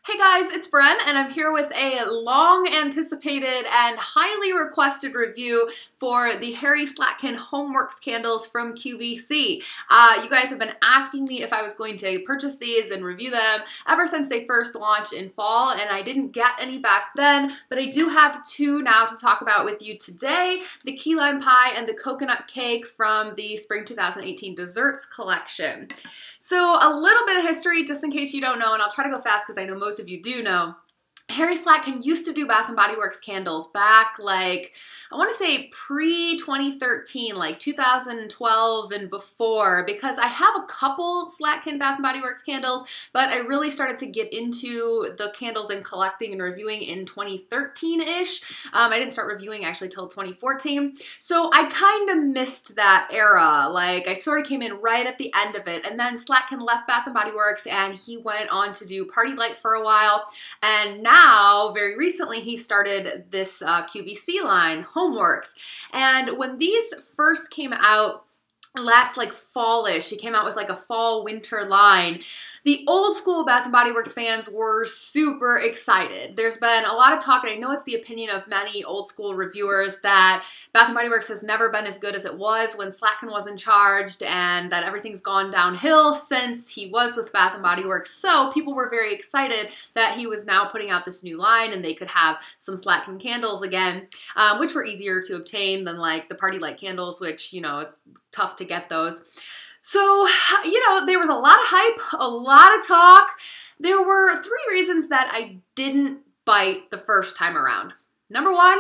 Hey guys, it's Bren, and I'm here with a long-anticipated and highly requested review for the Harry Slatkin HomeWorx candles from QVC. You guys have been asking me if I was going to purchase these and review them ever since they first launched in fall, and I didn't get any back then, but I do have two now to talk about with you today, the key lime pie and the coconut cake from the Spring 2018 Desserts collection. So a little bit of history, just in case you don't know, and I'll try to go fast because I know most of you do know. Harry Slatkin used to do Bath & Body Works candles back, like, I want to say pre-2013, like 2012 and before, because I have a couple Slatkin Bath & Body Works candles, but I really started to get into the candles and collecting and reviewing in 2013-ish. I didn't start reviewing actually till 2014, so I kind of missed that era. Like, I sort of came in right at the end of it, and then Slatkin left Bath & Body Works, and he went on to do Party Light for a while, and now, very recently, he started this QVC line, HomeWorx. And when these first came out, last like fallish, he came out with like a fall winter line, the old school Bath & Body Works fans were super excited. There's been a lot of talk, and I know it's the opinion of many old school reviewers, that Bath & Body Works has never been as good as it was when Slatkin was in charge, and that everything's gone downhill since he was with Bath & Body Works. So people were very excited that he was now putting out this new line and they could have some Slatkin candles again, which were easier to obtain than like the Party Light candles, which, you know, it's tough to get those. So, you know, there was a lot of hype, a lot of talk. There were three reasons that I didn't bite the first time around. Number one,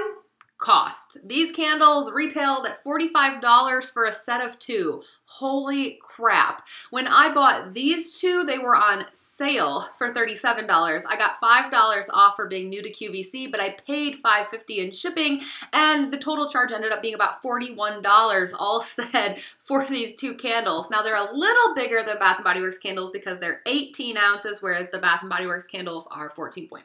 cost. These candles retailed at $45 for a set of two. Holy crap. When I bought these two, they were on sale for $37. I got $5 off for being new to QVC, but I paid $5.50 in shipping, and the total charge ended up being about $41 all said for these two candles. Now, they're a little bigger than Bath & Body Works candles because they're 18 ounces, whereas the Bath & Body Works candles are 14.5,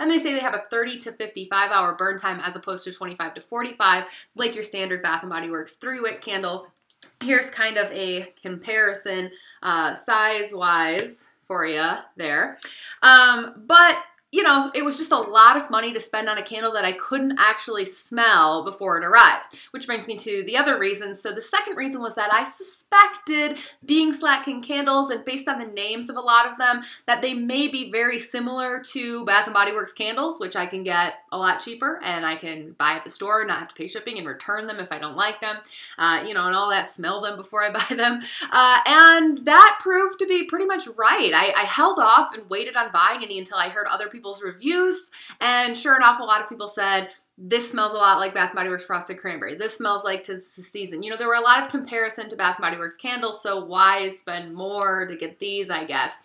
and they say they have a 30 to 55 hour burn time as opposed to 25 to 45, like your standard Bath & Body Works 3-wick candle. Here's kind of a comparison size-wise for you there. But, you know, it was just a lot of money to spend on a candle that I couldn't actually smell before it arrived, which brings me to the other reason. So the second reason was that I suspected, being Slatkin candles and based on the names of a lot of them, that they may be very similar to Bath & Body Works candles, which I can get a lot cheaper and I can buy at the store, not have to pay shipping, and return them if I don't like them, you know, and all that, smell them before I buy them. And that proved to be pretty much right. I held off and waited on buying any until I heard other people's reviews, and sure enough, a lot of people said, this smells a lot like Bath & Body Works Frosted Cranberry. This smells like 'Tis the Season. You know, there were a lot of comparison to Bath & Body Works candles, so why spend more to get these, I guess.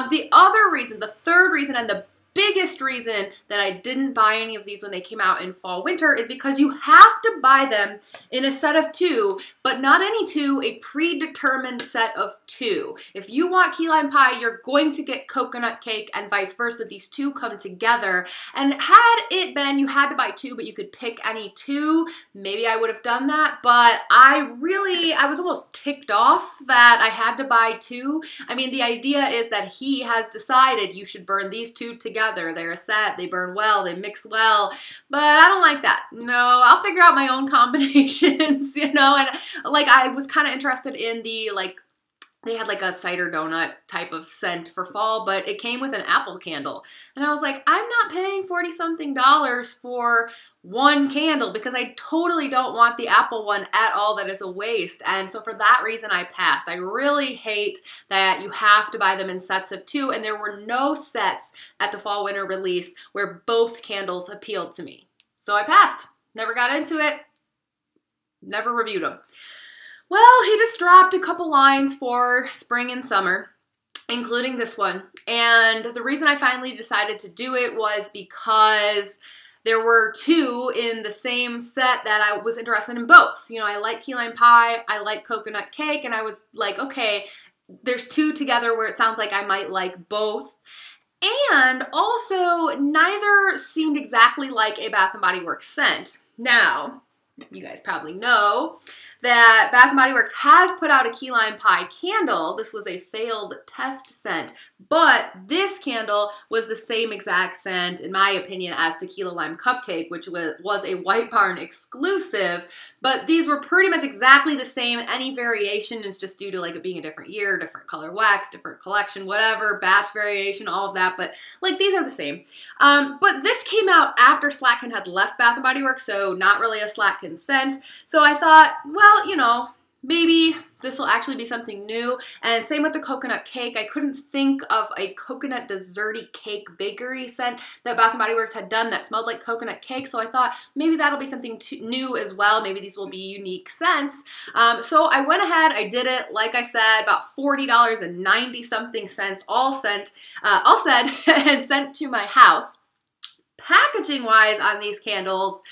The other reason, the third reason, and the biggest reason that I didn't buy any of these when they came out in fall winter is because you have to buy them in a set of two, but not any two, a predetermined set of two. If you want key lime pie, you're going to get coconut cake and vice versa. These two come together. And had it been you had to buy two, but you could pick any two, maybe I would have done that. But I was almost ticked off that I had to buy two. I mean, the idea is that he has decided you should burn these two together. They're a set, they burn well, they mix well, but I don't like that. No, I'll figure out my own combinations, you know, and like I was kind of interested in the, like, they had like a cider donut type of scent for fall, but it came with an apple candle. And I was like, I'm not paying $40-something for one candle because I totally don't want the apple one at all. That is a waste. And so for that reason, I passed. I really hate that you have to buy them in sets of two, and there were no sets at the fall winter release where both candles appealed to me. So I passed. Never got into it. Never reviewed them. Well, he just dropped a couple lines for spring and summer, including this one. And the reason I finally decided to do it was because there were two in the same set that I was interested in both. You know, I like key lime pie, I like coconut cake, and I was like, okay, there's two together where it sounds like I might like both. And also, neither seemed exactly like a Bath & Body Works scent. Now, you guys probably know that Bath & Body Works has put out a key lime pie candle. This was a failed test scent, but this candle was the same exact scent, in my opinion, as Tequila Lime Cupcake, which was a White Barn exclusive, but these were pretty much exactly the same. Any variation is just due to like it being a different year, different color wax, different collection, whatever, batch variation, all of that, but like these are the same. But this came out after Slatkin had left Bath & Body Works, so not really a Slatkin scent. So I thought, well, you know, maybe this will actually be something new. And same with the coconut cake. I couldn't think of a coconut desserty cake bakery scent that Bath & Body Works had done that smelled like coconut cake. So I thought maybe that'll be something new as well. Maybe these will be unique scents. So I went ahead, I did it, like I said, about $40.90 cents, all said and sent to my house. Packaging wise on these candles,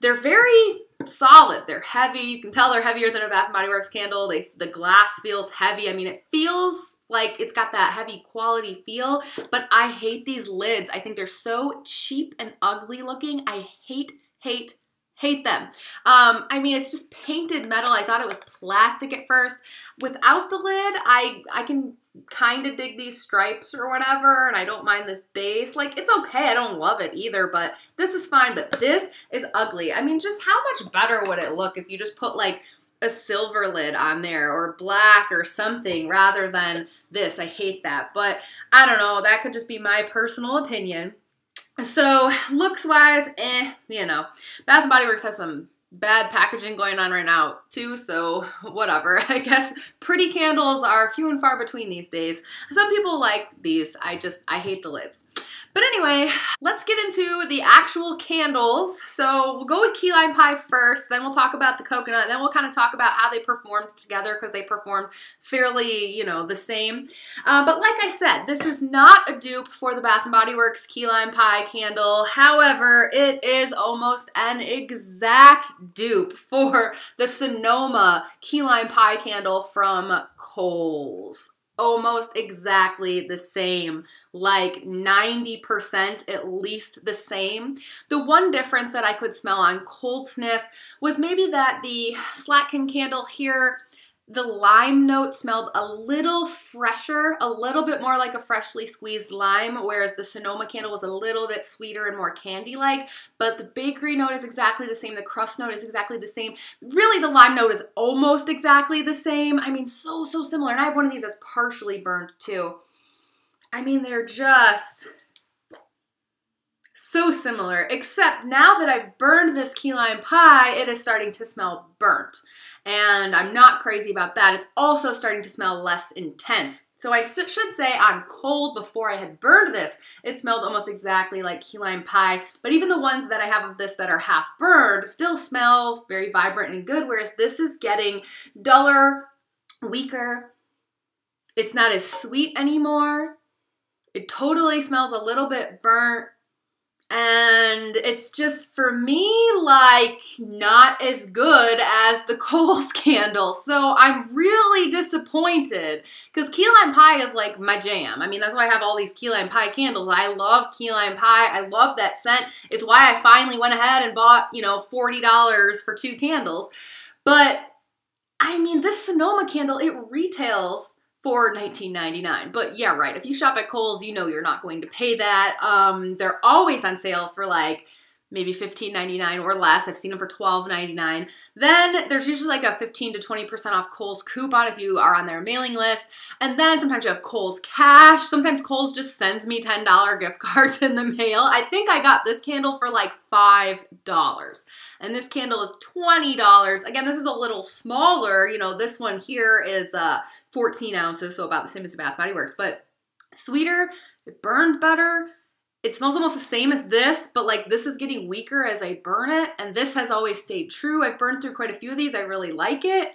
they're very solid. They're heavy. You can tell they're heavier than a Bath & Body Works candle. The glass feels heavy. I mean, it feels like it's got that heavy quality feel, but I hate these lids. I think they're so cheap and ugly looking. I hate them. I mean, it's just painted metal. I thought it was plastic at first. Without the lid, I can kind of dig these stripes or whatever, and I don't mind this base. Like, it's okay. I don't love it either, but this is fine, but this is ugly. I mean, just how much better would it look if you just put like a silver lid on there or black or something rather than this? I hate that, but I don't know. That could just be my personal opinion. So looks-wise, you know, Bath & Body Works has some bad packaging going on right now too, so whatever. I guess pretty candles are few and far between these days. Some people like these. I hate the lids. But anyway, let's get into the actual candles. So we'll go with key lime pie first, then we'll talk about the coconut, then we'll kind of talk about how they performed together because they performed fairly, you know, the same. But like I said, this is not a dupe for the Bath & Body Works key lime pie candle. However, it is almost an exact dupe for the Sonoma key lime pie candle from Kohl's. Almost exactly the same, like 90% at least the same. The one difference that I could smell on cold sniff was maybe that the Slatkin candle here, the lime note smelled a little fresher, a little bit more like a freshly squeezed lime, whereas the Sonoma candle was a little bit sweeter and more candy-like, but the bakery note is exactly the same, the crust note is exactly the same. Really, the lime note is almost exactly the same. I mean, so similar, and I have one of these that's partially burnt too. I mean, they're just so similar, except now that I've burned this key lime pie, it is starting to smell burnt. And I'm not crazy about that. It's also starting to smell less intense. So I should say on cold, before I had burned this, it smelled almost exactly like key lime pie. But even the ones that I have of this that are half burned still smell very vibrant and good, whereas this is getting duller, weaker. It's not as sweet anymore. It totally smells a little bit burnt. And it's just, for me, like, not as good as the Kohl's candle. So I'm really disappointed because key lime pie is like my jam. I mean, that's why I have all these key lime pie candles. I love key lime pie. I love that scent. It's why I finally went ahead and bought, you know, $40 for 2 candles. But, I mean, this Sonoma candle, it retails for $19.99. But yeah, right. If you shop at Kohl's, you know you're not going to pay that. They're always on sale for like maybe $15.99 or less. I've seen them for $12.99. Then there's usually like a 15 to 20% off Kohl's coupon if you are on their mailing list. And then sometimes you have Kohl's cash. Sometimes Kohl's just sends me $10 gift cards in the mail. I think I got this candle for like $5. And this candle is $20. Again, this is a little smaller. You know, this one here is 14 ounces, so about the same as Bath & Body Works. But sweeter, it burned better. It smells almost the same as this, but like this is getting weaker as I burn it, and this has always stayed true. I've burned through quite a few of these. I really like it.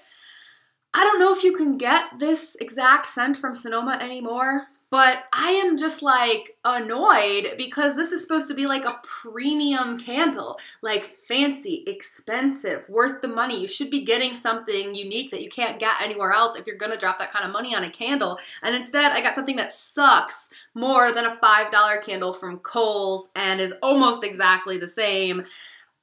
I don't know if you can get this exact scent from Sonoma anymore, but I am just like annoyed because this is supposed to be like a premium candle, like fancy, expensive, worth the money. You should be getting something unique that you can't get anywhere else if you're gonna drop that kind of money on a candle. And instead I got something that sucks more than a $5 candle from Kohl's and is almost exactly the same.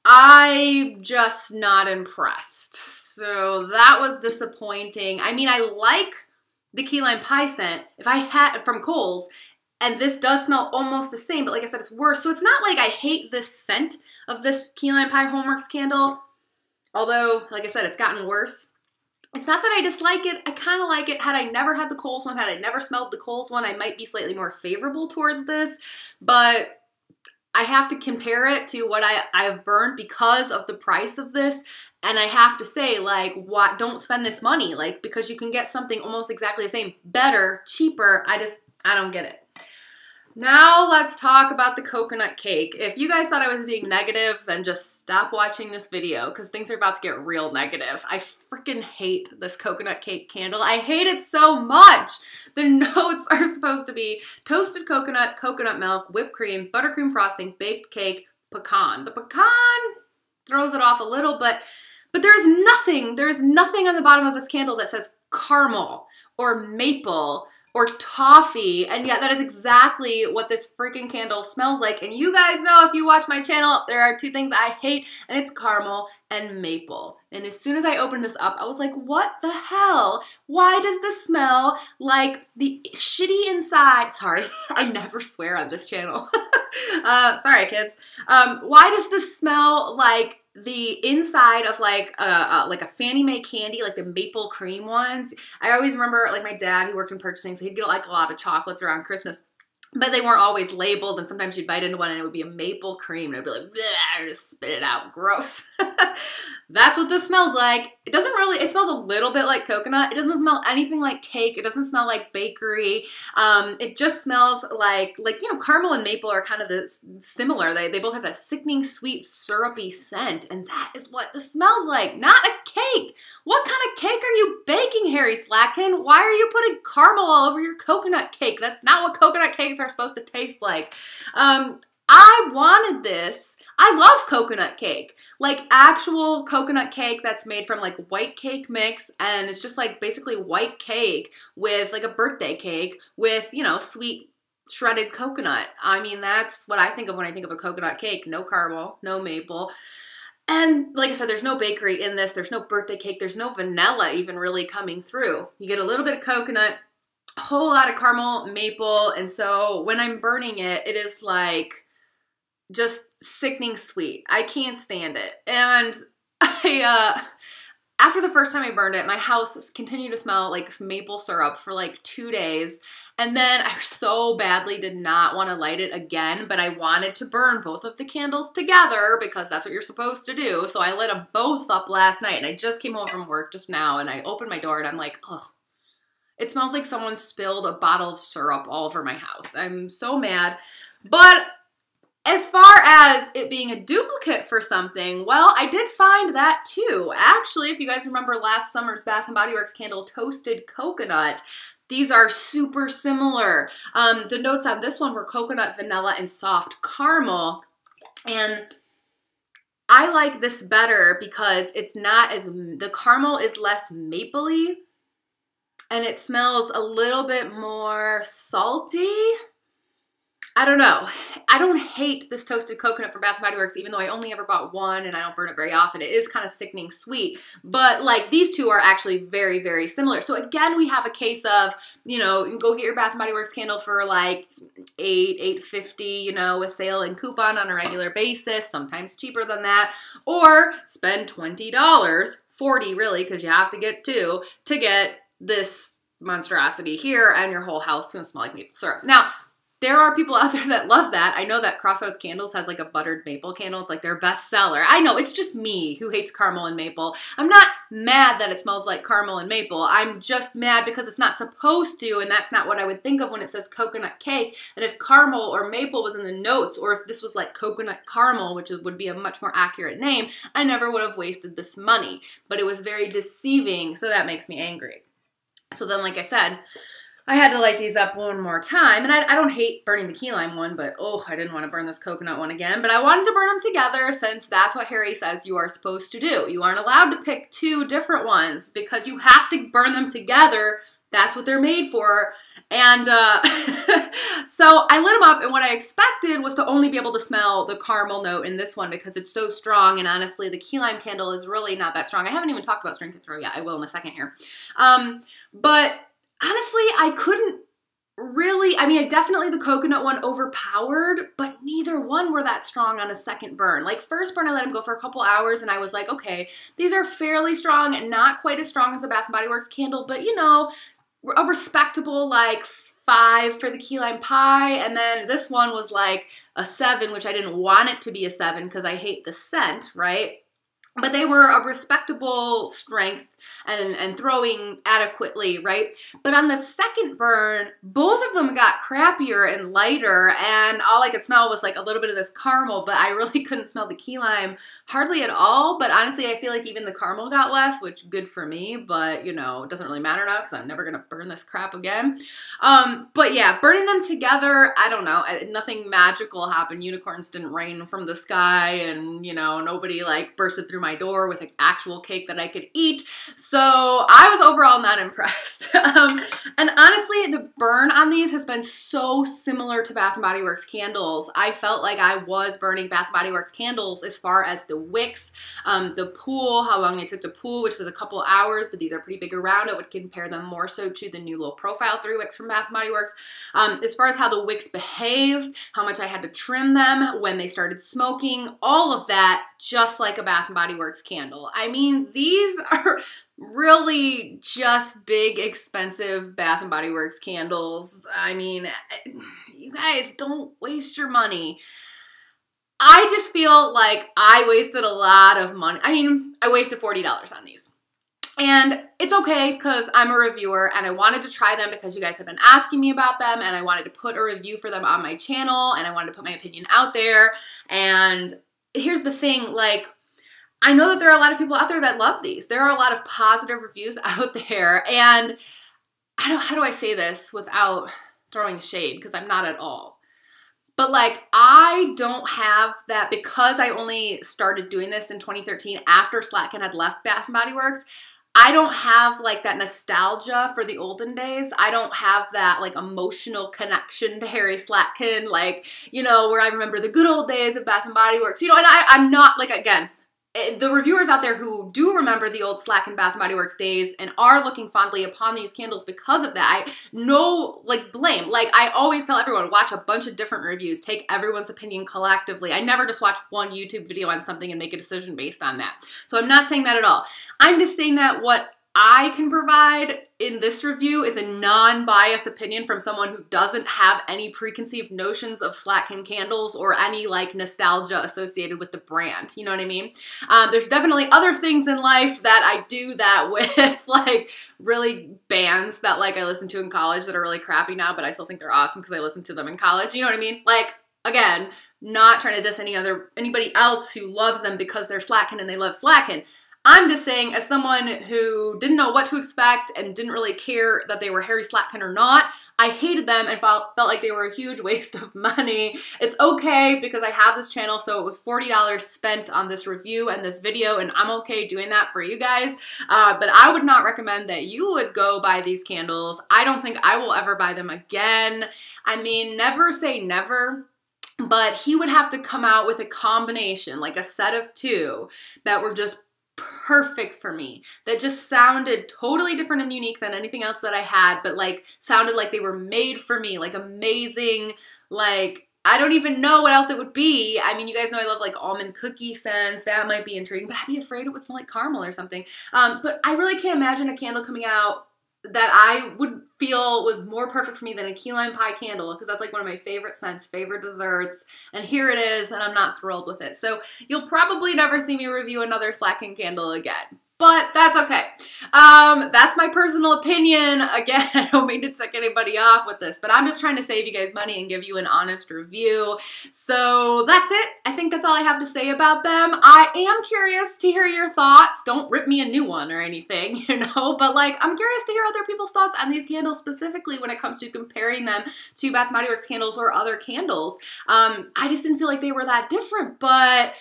I'm just not impressed. So that was disappointing. I mean, I like the key lime pie scent if I had from Kohl's, and this does smell almost the same, but like I said, it's worse. So it's not like I hate this scent of this key lime pie HomeWorx candle, although, like I said, it's gotten worse. It's not that I dislike it. I kind of like it. Had I never had the Kohl's one, had I never smelled the Kohl's one, I might be slightly more favorable towards this, but I have to compare it to what I've burned because of the price of this, and I have to say, like, what? Don't spend this money, like, because you can get something almost exactly the same, better, cheaper. I don't get it. Now let's talk about the coconut cake. If you guys thought I was being negative, then just stop watching this video because things are about to get real negative. I freaking hate this coconut cake candle. I hate it so much. The notes are supposed to be toasted coconut, coconut milk, whipped cream, buttercream frosting, baked cake, pecan. The pecan throws it off a little, but there's nothing on the bottom of this candle that says caramel or maple or toffee, and yet that is exactly what this freaking candle smells like. And you guys know, if you watch my channel, there are two things I hate, and it's caramel and maple. And as soon as I opened this up, I was like, what the hell? Why does this smell like the shitty inside? Sorry, I never swear on this channel. Sorry, kids. Why does this smell like the inside of like a Fannie Mae candy, like the maple cream ones? I always remember, like, my dad, he worked in purchasing, so he'd get like a lot of chocolates around Christmas, but they weren't always labeled, and sometimes you'd bite into one and it would be a maple cream, and I'd be like, bleh, just spit it out, gross. That's what this smells like. It doesn't really, it smells a little bit like coconut. It doesn't smell anything like cake. It doesn't smell like bakery. It just smells like, you know, caramel and maple are kind of similar. They both have that sickening, sweet, syrupy scent, and that is what this smells like, not a cake. What kind of cake are you baking, Harry Slatkin? Why are you putting caramel all over your coconut cake? That's not what coconut cakes are supposed to taste like. I wanted this. I love coconut cake, like actual coconut cake that's made from like white cake mix, and it's just like basically white cake with like a birthday cake with, you know, sweet shredded coconut. I mean, that's what I think of when I think of a coconut cake. No caramel, no maple. And like I said, there's no bakery in this. There's no birthday cake. There's no vanilla even really coming through. You get a little bit of coconut, a whole lot of caramel, maple, and so when I'm burning it, it is like just sickening sweet. I can't stand it. And after the first time I burned it, my house continued to smell like maple syrup for like 2 days. And then I so badly did not want to light it again, but I wanted to burn both of the candles together because that's what you're supposed to do. So I lit them both up last night, and I just came home from work just now, and I opened my door and I'm like, ugh. It smells like someone spilled a bottle of syrup all over my house. I'm so mad. But as far as it being a duplicate for something, well, I did find that too. Actually, if you guys remember last summer's Bath & Body Works candle, Toasted Coconut, these are super similar. The notes on this one were coconut, vanilla, and soft caramel. And I like this better because it's not as, the caramel is less mapley, and it smells a little bit more salty. I don't know. I don't hate this Toasted Coconut from Bath & Body Works, even though I only ever bought one and I don't burn it very often. It is kind of sickening sweet, but like these two are actually very, very similar. So again, we have a case of, you know, you can go get your Bath & Body Works candle for like $8.50, you know, with sale and coupon on a regular basis, sometimes cheaper than that, or spend $20, $40 really, because you have to get two, to get this monstrosity here, and your whole house is going to smell like maple syrup. Now, there are people out there that love that. I know that Crossroads Candles has like a buttered maple candle. It's like their best seller. I know, it's just me who hates caramel and maple. I'm not mad that it smells like caramel and maple. I'm just mad because it's not supposed to, and that's not what I would think of when it says coconut cake. And if caramel or maple was in the notes, or if this was like coconut caramel, which would be a much more accurate name, I never would have wasted this money. But it was very deceiving, so that makes me angry. So then, like I said, I had to light these up one more time, and I don't hate burning the key lime one, but oh, I didn't want to burn this coconut one again, but I wanted to burn them together since that's what Harry says you are supposed to do. You aren't allowed to pick two different ones because you have to burn them together that's what they're made for. And so I lit them up, and what I expected was to only be able to smell the caramel note in this one because it's so strong, and honestly, the key lime candle is really not that strong. I haven't even talked about strength and throw yet. I will in a second here. But honestly, I couldn't really, I mean, definitely the coconut one overpowered, but neither one were that strong on a second burn. Like, first burn, I let them go for a couple hours, and I was like, okay, these are fairly strong and not quite as strong as the Bath & Body Works candle, but you know, a respectable like 5 for the key lime pie. And then this one was like a 7, which I didn't want it to be a 7 because I hate the scent, right? But they were a respectable strength and throwing adequately, right? But on the second burn, both of them got crappier and lighter, and all I could smell was like a little bit of this caramel, but I really couldn't smell the key lime hardly at all. But honestly, I feel like even the caramel got less, which good for me, but you know, it doesn't really matter now because I'm never gonna burn this crap again. But yeah, burning them together, I don't know, nothing magical happened. Unicorns didn't rain from the sky, and you know, nobody like bursted through my door with an actual cake that I could eat. So I was overall not impressed. And honestly, the burn on these has been so similar to Bath & Body Works candles. I felt like I was burning Bath & Body Works candles as far as the wicks, the pool, how long they took to pool, which was a couple hours, but these are pretty big around. I would compare them more so to the new low profile 3 wicks from Bath & Body Works. As far as how the wicks behaved, how much I had to trim them when they started smoking, all of that, just like a Bath & Body Works candle. I mean, these are really just big, expensive Bath & Body Works candles. I mean, you guys, don't waste your money. I just feel like I wasted a lot of money. I mean, I wasted $40 on these. And it's okay because I'm a reviewer and I wanted to try them because you guys have been asking me about them, and I wanted to put a review for them on my channel, and I wanted to put my opinion out there. And here's the thing, like, I know that there are a lot of people out there that love these. There are a lot of positive reviews out there, and how do I say this without throwing shade, because I'm not at all. But like, I don't have that, because I only started doing this in 2013 after Slatkin had left Bath & Body Works. I don't have like that nostalgia for the olden days. I don't have that like emotional connection to Harry Slatkin, like, you know, where I remember the good old days of Bath & Body Works, you know, and I'm not like, again, the reviewers out there who do remember the old Slatkin Bath & Body Works days and are looking fondly upon these candles because of that, no like blame. Like, I always tell everyone, watch a bunch of different reviews, take everyone's opinion collectively. I never just watch one YouTube video on something and make a decision based on that. So I'm not saying that at all. I'm just saying that what I can provide in this review is a non-biased opinion from someone who doesn't have any preconceived notions of Slatkin candles or any like nostalgia associated with the brand. You know what I mean? There's definitely other things in life that I do that with, like really bands that like I listened to in college that are really crappy now, but I still think they're awesome because I listened to them in college. You know what I mean? Like, again, not trying to diss anybody else who loves them because they're Slatkin and they love Slatkin. I'm just saying, as someone who didn't know what to expect and didn't really care that they were Harry Slatkin or not, I hated them and felt like they were a huge waste of money. It's okay because I have this channel, so it was $40 spent on this review and this video, and I'm okay doing that for you guys. But I would not recommend that you would go buy these candles. I don't think I will ever buy them again. I mean, never say never. But he would have to come out with a combination, like a set of 2 that were just perfect for me, that just sounded totally different and unique than anything else that I had, but like sounded like they were made for me, like amazing, like I don't even know what else it would be. I mean, you guys know I love like almond cookie scents. That might be intriguing, but I'd be afraid it would smell like caramel or something. But I really can't imagine a candle coming out that I would feel was more perfect for me than a key lime pie candle, because that's like one of my favorite scents, favorite desserts, and here it is, and I'm not thrilled with it. So you'll probably never see me review another Slatkin candle again. But that's okay. That's my personal opinion. Again, I don't mean to tick anybody off with this, but I'm just trying to save you guys money and give you an honest review. So that's it. I think that's all I have to say about them. I am curious to hear your thoughts. Don't rip me a new one or anything, you know, but like, I'm curious to hear other people's thoughts on these candles, specifically when it comes to comparing them to Bath & Body Works candles or other candles. I just didn't feel like they were that different, but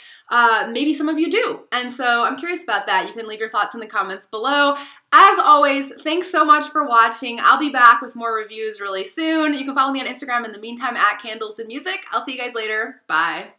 maybe some of you do. And so I'm curious about that. You can leave your thoughts in the comments below. As always, thanks so much for watching. I'll be back with more reviews really soon. You can follow me on Instagram in the meantime at Candles and Music. I'll see you guys later. Bye.